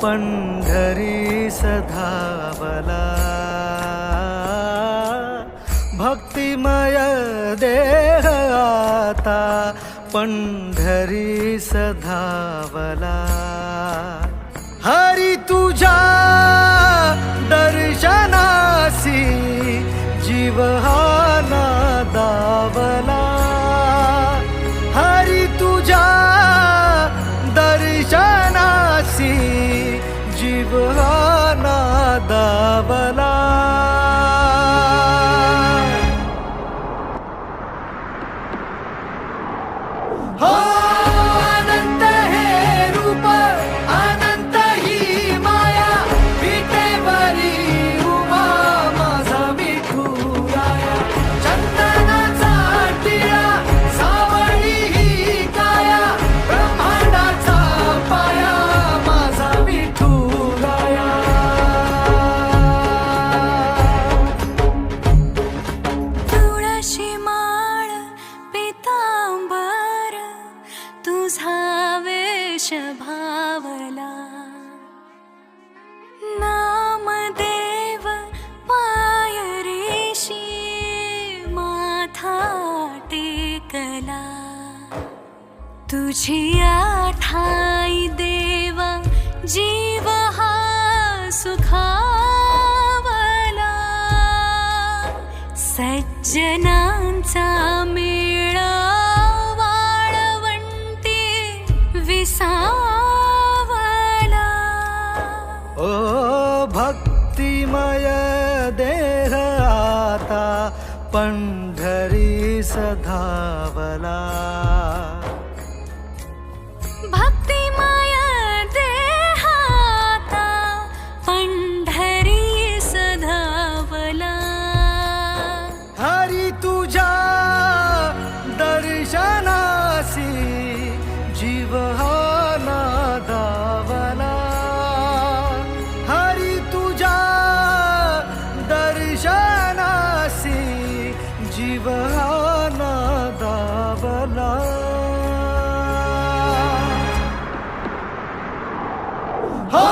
पंढरी सधावला भक्तिमय देह आता पंढरी सधावला हरी तुझ्या दर्शनासी जीव हा नादावला हरी तुझ्या दर्शनासी जीव हा नादावला हो अनंत हे रूप अनंत ही माया विटेवरी उमा माझा विठुराया चंदनाचा टिळा सावळी ही काया ब्रह्मांडाचा पाया माझा विठुराया तुळशी माळ पितांबर तुझा वेश भावला नामदेव पायरीशी माथा टेकला तुझी आठाई देवा जीव हा सुखावला सज्जनांचा मेळा विसावला ओ भक्तिमय देह आता पंढरी सधावला भक्तिमय देह आता पंढरी सधावला हरी तुझ्या दर्शनासी जीव हा नादावला हरी तुझ्या दर्शनासी जीव हा नादावला हो